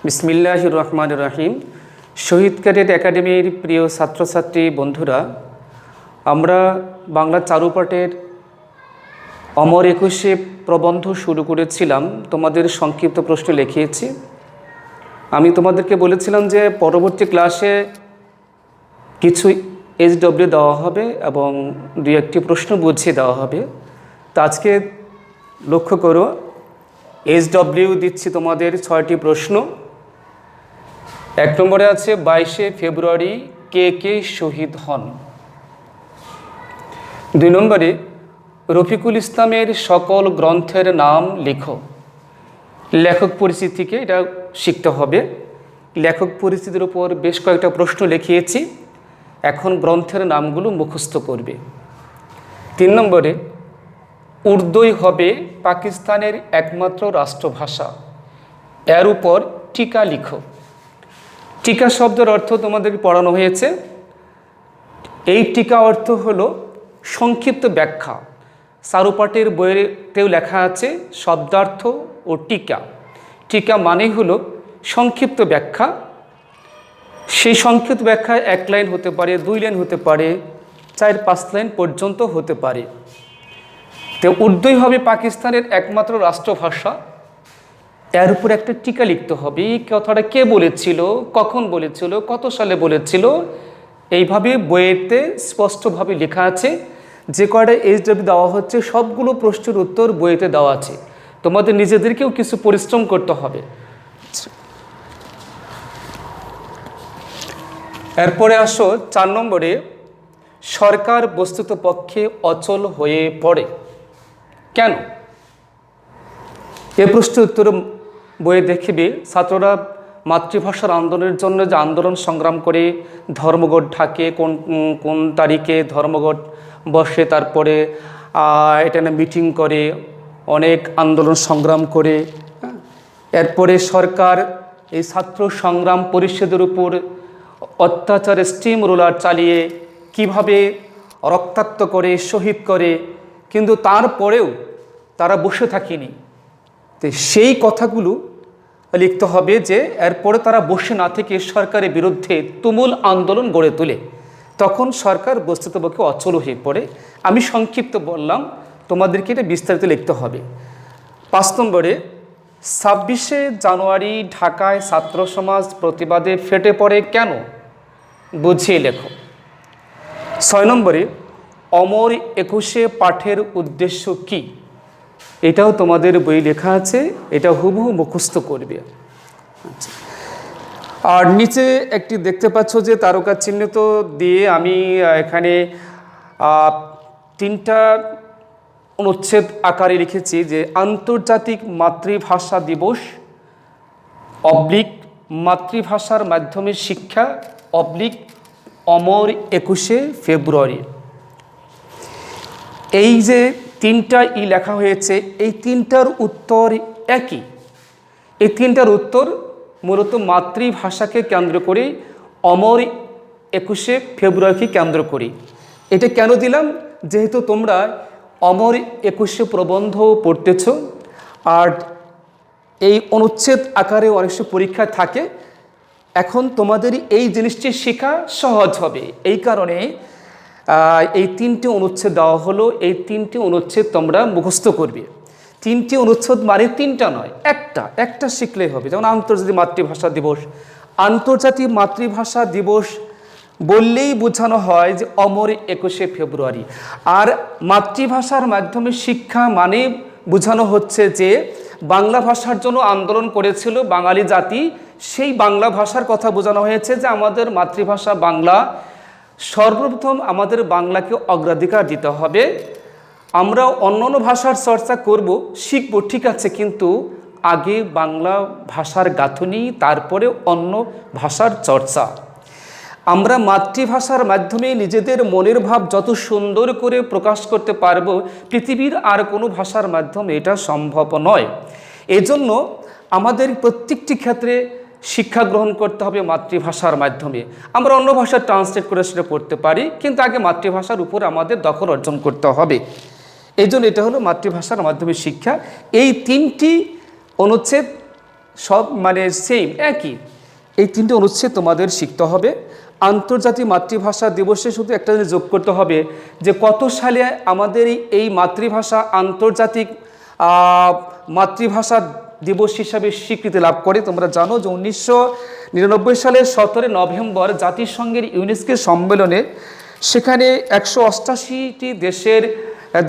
বিসমিল্লাহির রহমানির রহিম। শহীদ ক্যাডেট একাডেমির প্রিয় ছাত্রছাত্রী বন্ধুরা, আমরা বাংলা চারুপাঠের অমর একুশে প্রবন্ধ শুরু করেছিলাম। তোমাদের সংক্ষিপ্ত প্রশ্ন লিখিয়েছি। আমি তোমাদেরকে বলেছিলাম যে পরবর্তী ক্লাসে কিছু এইচডব্লিউ দেওয়া হবে এবং দুই একটি প্রশ্ন বুঝিয়ে দেওয়া হবে। তো আজকে লক্ষ্য করো, এইচডব্লিউ দিচ্ছি তোমাদের 6টি প্রশ্ন। 1 নম্বরে আছে 22শে ফেব্রুয়ারি কে কে শহীদ হন। 2 নম্বরে রফিকুল ইসলামের সকল গ্রন্থের নাম লিখো। লেখক পরিচিতি থেকে এটা শিখতে হবে। লেখক পরিচিতির উপর বেশ কয়েকটা প্রশ্ন লিখিয়েছি, এখন গ্রন্থের নামগুলো মুখস্থ করবে। 3 নম্বরে উর্দুই হবে পাকিস্তানের একমাত্র রাষ্ট্রভাষা, এর উপর টিকা লিখো। টিকা শব্দের অর্থ তোমাদের পড়ানো হয়েছে। এই টিকা অর্থ হলো সংক্ষিপ্ত ব্যাখ্যা। চারুপাঠের বইয়েতেও লেখা আছে শব্দার্থ ও টিকা। টিকা মানেই হলো সংক্ষিপ্ত ব্যাখ্যা। সেই সংক্ষিপ্ত ব্যাখ্যা 1 লাইন হতে পারে, 2 লাইন হতে পারে, 4-5 লাইন পর্যন্ত হতে পারে। তো উর্দুই হবে পাকিস্তানের একমাত্র রাষ্ট্রভাষা, এর উপর একটা টিকা লিখতে হবে। এই কথাটা কে বলেছিল, কখন বলেছিল, কত সালে বলেছিল, এইভাবে বইয়েতে স্পষ্টভাবে লেখা আছে। যে কয়টা এইচডব্লিউ দেওয়া হচ্ছে সবগুলো প্রশ্নের উত্তর বইয়েতে দেওয়া আছে। তোমাদের নিজেদেরকেও কিছু পরিশ্রম করতে হবে। এরপরে আসো 4 নম্বরে, সরকার বস্তুত পক্ষে অচল হয়ে পড়ে কেন? এ প্রশ্নের উত্তর বইয়ে দেখবে ছাত্ররা মাতৃভাষার আন্দোলনের জন্য যে আন্দোলন সংগ্রাম করে, ধর্মঘট ঢাকে, কোন তারিখে ধর্মঘট বসে, তারপরে এটা না মিটিং করে, অনেক আন্দোলন সংগ্রাম করে। এরপরে সরকার এই ছাত্র সংগ্রাম পরিষদের উপর অত্যাচার স্টিম রোলার চালিয়ে কিভাবে রক্তাক্ত করে, শহীদ করে, কিন্তু তারপরেও তারা বসে থাকেনি। তো সেই কথাগুলো লিখতে হবে যে এরপরে তারা বসে না থেকে সরকারের বিরুদ্ধে তুমুল আন্দোলন গড়ে তোলে, তখন সরকার বস্তুতপক্ষে অচল হয়ে পড়ে। আমি সংক্ষিপ্ত বললাম, তোমাদেরকে এটা বিস্তারিত লিখতে হবে। 5 নম্বরে 26শে জানুয়ারি ঢাকায় ছাত্র সমাজ প্রতিবাদে ফেটে পড়ে কেন? বুঝিয়ে লেখো। 6 নম্বরে অমর একুশে পাঠের উদ্দেশ্য কি? এটাও তোমাদের বই লেখা আছে, এটা হুবহু মুখস্থ করবে। আর নিচে একটি দেখতে পাচ্ছ যে তারকা চিহ্নিত দিয়ে আমি এখানে 3টা অনুচ্ছেদ আকারে লিখেছি যে আন্তর্জাতিক মাতৃভাষা দিবস অবলিক মাতৃভাষার মাধ্যমে শিক্ষা অবলিক অমর 21শে ফেব্রুয়ারি। এই যে 3টা লেখা হয়েছে, এই 3টার উত্তর একই। এই 3টার উত্তর মূলত মাতৃভাষাকে কেন্দ্র করে, অমর 21শে ফেব্রুয়ারিকে কেন্দ্র করে। এটা কেন দিলাম? যেহেতু তোমরা অমর 21শে প্রবন্ধ পড়তেছ, আর এই অনুচ্ছেদ আকারে অনেক পরীক্ষা থাকে, এখন তোমাদের এই জিনিসটি শেখা সহজ হবে। এই কারণে এই 3টে অনুচ্ছেদ দেওয়া হলো। এই 3টে অনুচ্ছেদ তোমরা মুখস্থ করবে। 3টে অনুচ্ছেদ মানে 3টা নয়, একটা শিখলেই হবে। যেমন আন্তর্জাতিক মাতৃভাষা দিবস, আন্তর্জাতিক মাতৃভাষা দিবস বললেই বোঝানো হয় যে অমর 21শে ফেব্রুয়ারি। আর মাতৃভাষার মাধ্যমে শিক্ষা মানে বোঝানো হচ্ছে যে বাংলা ভাষার জন্য আন্দোলন করেছিল বাঙালি জাতি, সেই বাংলা ভাষার কথা বোঝানো হয়েছে যে আমাদের মাতৃভাষা বাংলা, সর্বপ্রথম আমাদের বাংলাকে অগ্রাধিকার দিতে হবে। আমরা অন্যান্য ভাষার চর্চা করব, শিখব, ঠিক আছে, কিন্তু আগে বাংলা ভাষার গাঁথুনি, তারপরে অন্য ভাষার চর্চা। আমরা মাতৃভাষার মাধ্যমে নিজেদের মনের ভাব যত সুন্দর করে প্রকাশ করতে পারব, পৃথিবীর আর কোনো ভাষার মাধ্যমে এটা সম্ভব নয়। এজন্য আমাদের প্রত্যেকটি ক্ষেত্রে শিক্ষা গ্রহণ করতে হবে মাতৃভাষার মাধ্যমে। আমরা অন্য ভাষা ট্রান্সলেট করে সেটা পড়তে পারি, কিন্তু আগে মাতৃভাষার উপর আমাদের দখল অর্জন করতে হবে। এই জন্য এটা হলো মাতৃভাষার মাধ্যমে শিক্ষা। এই 3টি অনুচ্ছেদ সব মানে সেম একই। এই তিনটে অনুচ্ছেদ তোমাদের শিখতে হবে। আন্তর্জাতিক মাতৃভাষা দিবসে শুধু একটা জিনিস যোগ করতে হবে যে কত সালে আমাদের এই মাতৃভাষা আন্তর্জাতিক মাতৃভাষা দিবস হিসাবে স্বীকৃতি লাভ করে। তোমরা জানো যে 1999 সালের 17 নভেম্বর জাতিসংঘের ইউনেস্কো সম্মেলনে সেখানে 188টি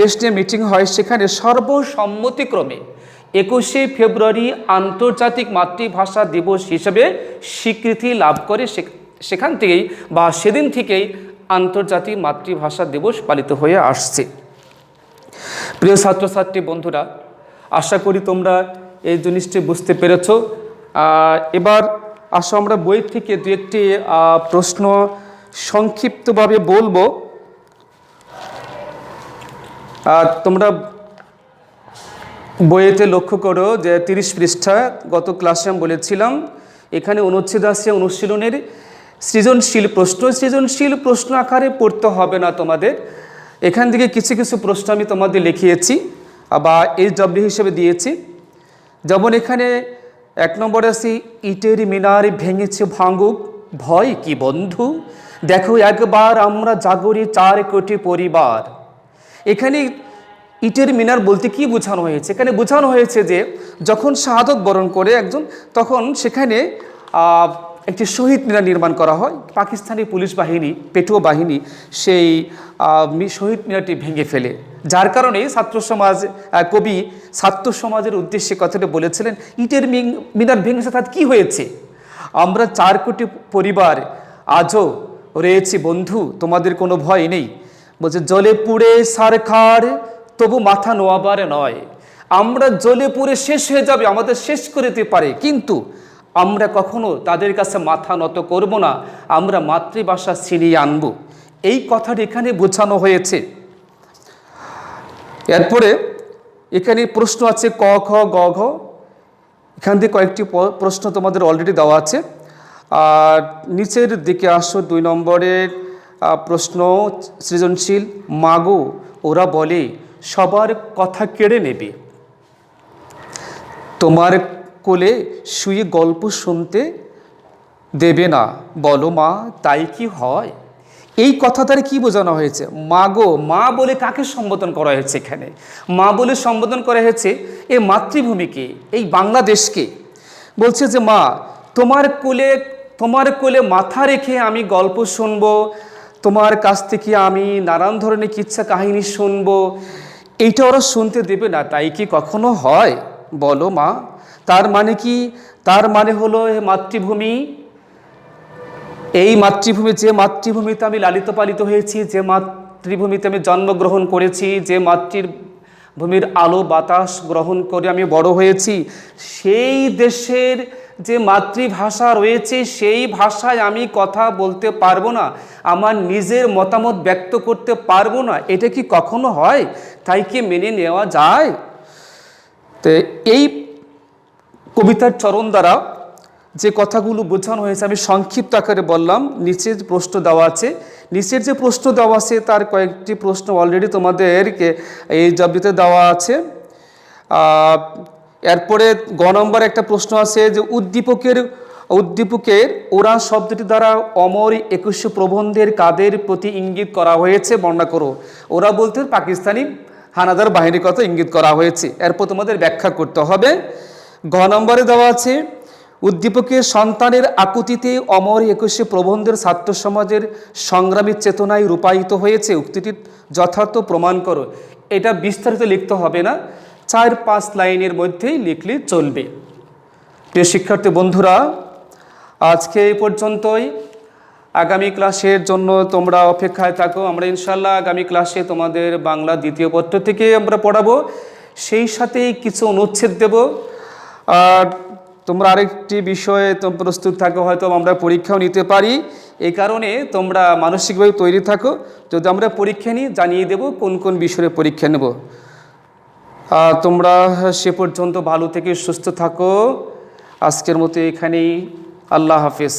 দেশ নিয়ে মিটিং হয়। সেখানে সর্বসম্মতিক্রমে 21শে ফেব্রুয়ারি আন্তর্জাতিক মাতৃভাষা দিবস হিসেবে স্বীকৃতি লাভ করে। সেখান থেকেই বা সেদিন থেকেই আন্তর্জাতিক মাতৃভাষা দিবস পালিত হয়ে আসছে। প্রিয় ছাত্রছাত্রী বন্ধুরা, আশা করি তোমরা এই জিনিসটি বুঝতে পেরেছ। এবার আসো আমরা বই থেকে দু একটি প্রশ্ন সংক্ষিপ্তভাবে বলবো। তোমরা বইয়েতে লক্ষ্য করো যে 30 পৃষ্ঠা, গত ক্লাসে আমি বলেছিলাম এখানে অনুচ্ছেদ আছে অনুশীলনের সৃজনশীল প্রশ্ন। সৃজনশীল প্রশ্ন আকারে পড়তে হবে না তোমাদের, এখান থেকে কিছু কিছু প্রশ্ন আমি তোমাদের লিখিয়েছি বা HW হিসেবে দিয়েছি। যেমন এখানে 1 নম্বরে আছে ইটের মিনার ভেঙেছে ভাঙুক ভয় কি বন্ধু, দেখো একবার আমরা জাগরি 4 কোটি পরিবার। এখানে ইটের মিনার বলতে কি বোঝানো হয়েছে? এখানে বোঝানো হয়েছে যে যখন শাহাদত বরণ করে একজন, তখন সেখানে একটি শহীদ মিনার নির্মাণ করা হয়। পাকিস্তানি পুলিশ বাহিনী, পেটুয়া বাহিনী সেই শহীদ মিনারটি ভেঙে ফেলে, যার কারণে কবি ছাত্র সমাজের উদ্দেশ্যে কথাটা বলেছিলেন, ইটের মিনার ভেঙেছে, তার কি হয়েছে? আমরা 4 কোটি পরিবার আজও রয়েছি বন্ধু, তোমাদের কোনো ভয় নেই। বলছে জ্বলে পুড়ে সারখার তবু মাথা নোয়াবার নয়। আমরা জ্বলে পুড়ে শেষ হয়ে যাবে, আমাদের শেষ করে দিতে পারে, কিন্তু আমরা কখনো তাদের কাছে মাথা নত করব না, আমরা মাতৃভাষা ছিনিয়ে আনব। এই কথাটি এখানে বোঝানো হয়েছে। এরপরে এখানে প্রশ্ন আছে ক খ গ ঘ, এখান থেকে কয়েকটি প্রশ্ন তোমাদের অলরেডি দেওয়া আছে। আর নিচের দিকে আসো 2 নম্বরের প্রশ্ন সৃজনশীল, মাগো ওরা বলে সবার কথা কেড়ে নেবে, তোমার কোলে শুয়ে গল্প শুনতে দেবে না, বলো মা তাই কি হয়? এই কথা দ্বারা কি বোঝানো হয়েছে? মাগো, মা বলে কাকে সম্বোধন করা হয়েছে? এখানে মা বলে সম্বোধন করা হয়েছে এই মাতৃভূমিকে, এই বাংলাদেশকে। বলছে যে মা তোমার কোলে মাথা রেখে আমি গল্প শুনবো, তোমার কাছ থেকে আমি নানান ধরনের কিচ্ছা কাহিনী শুনবো, এইটা ওরা শুনতে দেবে না, তাই কি কখনো হয়? বলো মা। তার মানে কি? তার মানে হলো মাতৃভূমি, এই মাতৃভূমি, যে মাতৃভূমিতে আমি লালিত পালিত হয়েছি, যে মাতৃভূমিতে আমি জন্মগ্রহণ করেছি, যে মাতৃভূমির আলো বাতাস গ্রহণ করে আমি বড় হয়েছি, সেই দেশের যে মাতৃভাষা রয়েছে সেই ভাষায় আমি কথা বলতে পারবো না, আমার নিজের মতামত ব্যক্ত করতে পারবো না, এটা কি কখনো হয়? তাই কি মেনে নেওয়া যায়? তো এই কবিতার চরণ দ্বারা যে কথাগুলো বোঝানো হয়েছে আমি সংক্ষিপ্ত আকারে বললাম। নিচের প্রশ্ন দেওয়া আছে, নিচের যে প্রশ্ন দেওয়া আছে তার কয়েকটি প্রশ্ন অলরেডি তোমাদেরকে এই জবটিতে দেওয়া আছে। এরপরে গ নম্বর একটা প্রশ্ন আছে যে উদ্দীপকের ওরা শব্দটি দ্বারা অমর 21 প্রবন্ধের কাদের প্রতি ইঙ্গিত করা হয়েছে বর্ণনা করো। ওরা বলতে পাকিস্তানি হানাদার বাহিনীর কথা ইঙ্গিত করা হয়েছে, এরপর তোমাদের ব্যাখ্যা করতে হবে। গ নম্বরে দেওয়া আছে উদ্দীপকের সন্তানের আকুতিতে অমর 21 প্রবন্ধের ছাত্র সমাজের সংগ্রামী চেতনায় রূপায়িত হয়েছে, উক্তিটি যথার্থ প্রমাণ করো। এটা বিস্তারিত লিখতে হবে না, 4-5 লাইনের মধ্যেই লিখলে চলবে। প্রিয় শিক্ষার্থী বন্ধুরা, আজকে এই পর্যন্তই। আগামী ক্লাসের জন্য তোমরা অপেক্ষায় থাকো। আমরা ইনশাল্লাহ আগামী ক্লাসে তোমাদের বাংলা 2য় পত্র থেকে আমরা পড়াবো, সেই সাথেই কিছু অনুচ্ছেদ দেব। আর তোমরা আরেকটি বিষয়ে প্রস্তুত থাকো, হয়তো আমরা পরীক্ষাও নিতে পারি, এই কারণে তোমরা মানসিকভাবে তৈরি থাকো। যদি আমরা পরীক্ষা নিই জানিয়ে দেব কোন কোন বিষয়ে পরীক্ষা নেব। তোমরা সে পর্যন্ত ভালো থেকে সুস্থ থাকো। আজকের মতো এখানেই, আল্লাহ হাফেজ।